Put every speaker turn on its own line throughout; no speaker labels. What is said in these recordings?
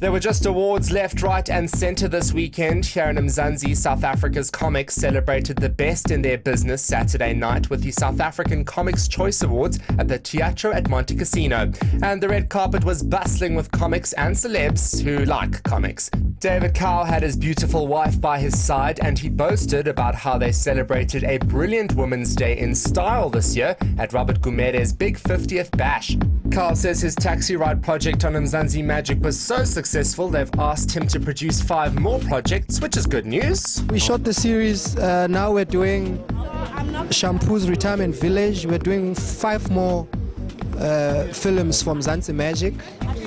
There were just awards left, right and centre this weekend. Here in Mzansi, South Africa's comics celebrated the best in their business Saturday night with the South African Comics Choice Awards at the Teatro at Montecasino. And the red carpet was bustling with comics and celebs who like comics. David Cow had his beautiful wife by his side, and he boasted about how they celebrated a brilliant Women's Day in style this year at Robert Gumede's big 50th bash. Carl says his taxi ride project on Mzansi Magic was so successful they've asked him to produce 5 more projects, which is good news.
We shot the series, now we're doing Shampoo's Retirement Village. We're doing 5 more films from Mzansi Magic.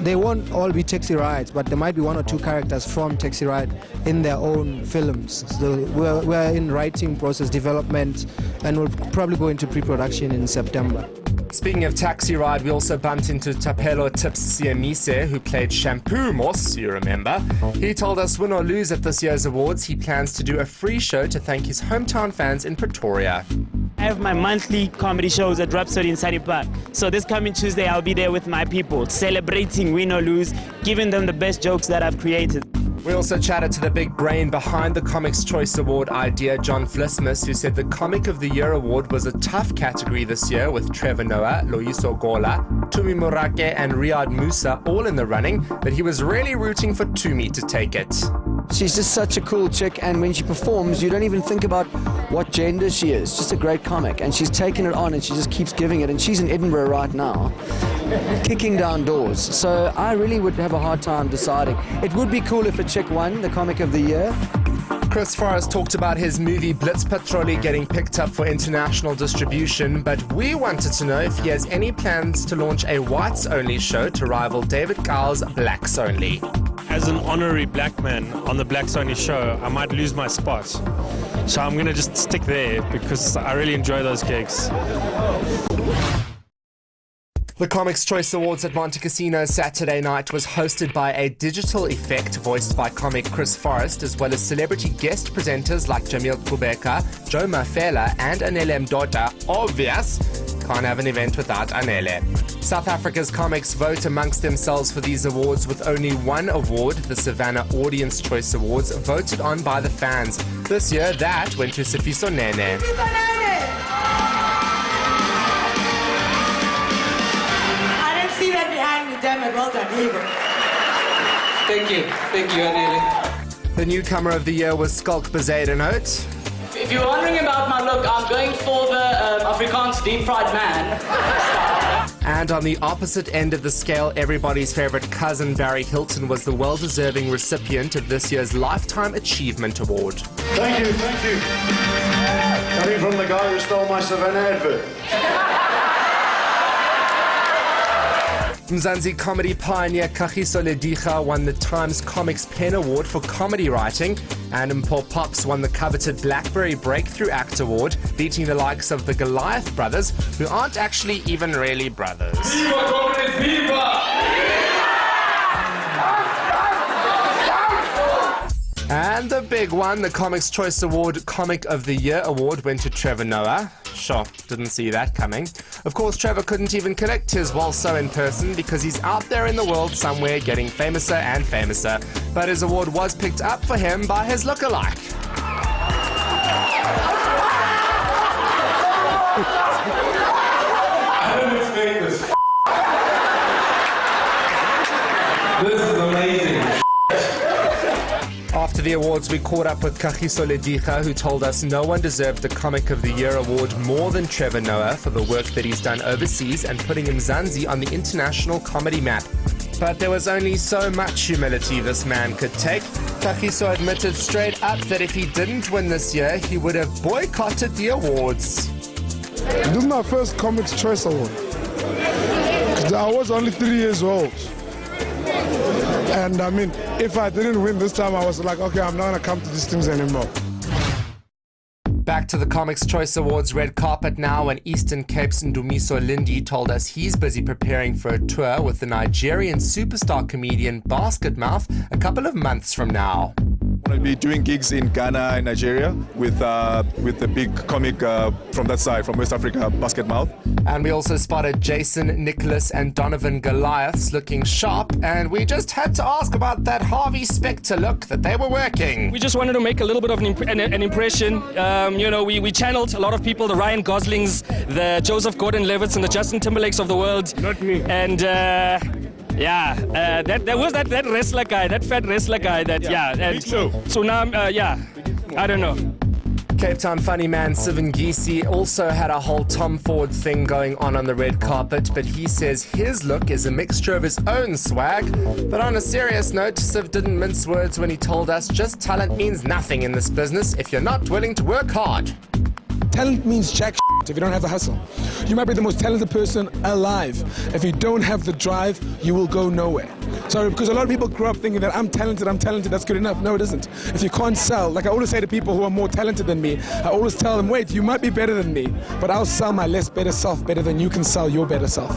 They won't all be taxi rides, but there might be 1 or 2 characters from taxi ride in their own films. So we're in writing process development, and we'll probably go into pre-production in September.
Speaking of taxi ride, we also bumped into Tapelo Tips Siamise, who played Shampoo Moss, you remember. He told us win or lose at this year's awards, he plans to do a free show to thank his hometown fans in Pretoria.
I have my monthly comedy shows at Rhapsody in Sadie Park. So this coming Tuesday, I'll be there with my people, celebrating win or lose, giving them the best jokes that I've created.
We also chatted to the big brain behind the Comics Choice Award idea, John Flismus, who said the Comic of the Year award was a tough category this year with Trevor Noah, Loyiso Gola, Tumi Morake and Riyad Musa all in the running, but he was really rooting for Tumi to take it.
She's just such a cool chick, and when she performs, you don't even think about what gender she is. Just a great comic, and she's taken it on and she just keeps giving it, and she's in Edinburgh right now, kicking down doors. So I really would have a hard time deciding. It would be cool if a chick won the Comic of the Year.
Chris Forrest talked about his movie Blitzpatrollie getting picked up for international distribution, but we wanted to know if he has any plans to launch a whites-only show to rival David Cow's Blacks Only.
As an honorary black man on the Blacks Only show, I might lose my spot. So I'm going to just stick there because I really enjoy those gigs.
The Comics Choice Awards at Montecasino Saturday night was hosted by a digital effect voiced by comic Chris Forrest, as well as celebrity guest presenters like Jamil Kubeka, Joe Mafela and Anele Mdota. Obvious, can't have an event without Anele. South Africa's comics vote amongst themselves for these awards, with only one award, the Savanna Audience Choice Awards, voted on by the fans. This year, that went to Sifiso Nene.
See that behind me, damn it, well done, here you go.
Thank you, Anele.
The newcomer of the year was Skalk Bezuidenhout.
If you're wondering about my look, I'm going for the Afrikaans deep-fried man style.
And on the opposite end of the scale, everybody's favorite cousin Barry Hilton was the well-deserving recipient of this year's Lifetime Achievement Award.
Thank you. Coming from the guy who stole my Savanna advert.
Mzansi comedy pioneer Kagiso Lediga won the Times Comics Pen Award for comedy writing, and Mpho Pops won the coveted Blackberry Breakthrough Act Award, beating the likes of the Goliath brothers, who aren't actually even really brothers.
Viva comedy, viva!
And the big one, the Comics Choice Award Comic of the Year award went to Trevor Noah. Sure, didn't see that coming. Of course, Trevor couldn't even collect his Walso in person because he's out there in the world somewhere getting famouser and famouser. But his award was picked up for him by his lookalike.
I didn't expect this. This is amazing.
After the awards, we caught up with Kagiso Lediga, who told us no one deserved the Comic of the Year award more than Trevor Noah for the work that he's done overseas and putting Mzansi on the international comedy map. But there was only so much humility this man could take. Kagiso admitted straight up that if he didn't win this year, he would have boycotted the awards.
This is my first Comics Choice Award. I was only 3 years old. And I mean, if I didn't win this time, I was like, okay, I'm not going to come to these things anymore.
Back to the Comics Choice Awards red carpet now, and Eastern Cape's Ndumiso Lindy told us he's busy preparing for a tour with the Nigerian superstar comedian Basketmouth a couple of months from now.
I'll be doing gigs in Ghana and Nigeria with the big comic from that side, from West Africa, Basket Mouth.
And we also spotted Jason, Nicholas and Donovan Goliaths looking sharp, and we just had to ask about that Harvey Specter look that they were working.
We just wanted to make a little bit of an impression. You know, we channeled a lot of people, the Ryan Goslings, the Joseph Gordon-Levitt's and the Justin Timberlakes of the world.
Not me.
And there was that wrestler guy, that fat wrestler guy and so now I don't know.
Cape Town funny man Sivan Gisi also had a whole Tom Ford thing going on the red carpet, but he says his look is a mixture of his own swag. But on a serious note, Siv didn't mince words when he told us just talent means nothing in this business if you're not willing to work hard.
Talent means jack shit if you don't have the hustle. You might be the most talented person alive. If you don't have the drive, you will go nowhere. Sorry, because a lot of people grow up thinking that I'm talented, that's good enough. No, it isn't. If you can't sell, like I always say to people who are more talented than me, I always tell them, wait, you might be better than me, but I'll sell my less better self better than you can sell your better self.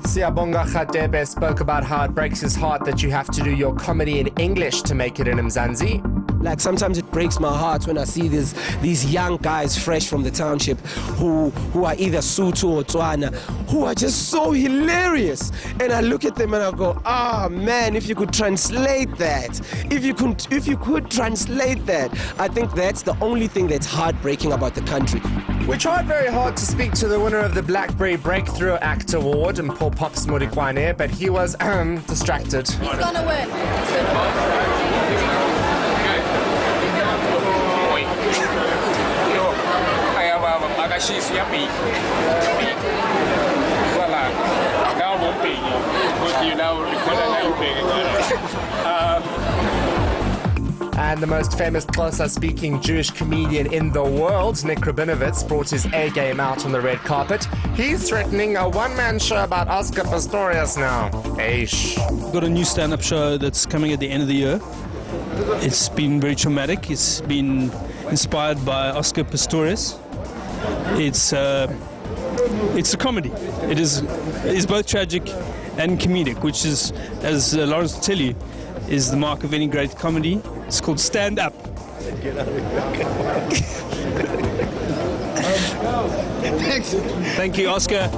Siyabonga Khadebe spoke about how it breaks his heart that you have to do your comedy in English to make it in Mzansi.
Like sometimes it breaks my heart when I see these young guys fresh from the township who are either Sotho or Tswana, who are just so hilarious. And I look at them and I go, ah man, if you could translate that, if you could translate that, I think that's the only thing that's heartbreaking about the country.
We tried very hard to speak to the winner of the Blackberry Breakthrough Act Award, and Paul Pops Morikwane, but he was distracted.
He's gonna win.
And the most famous Xhosa-speaking Jewish comedian in the world, Nick Rabinovitz, brought his A game out on the red carpet. He's threatening a one-man show about Oscar Pistorius now. Eish.
Got a new stand-up show that's coming at the end of the year. It's been very traumatic. It's been inspired by Oscar Pistorius. It's a comedy. It is both tragic and comedic, which is, as Lawrence will tell you, is the mark of any great comedy. It's called Stand Up. Thank you, Oscar.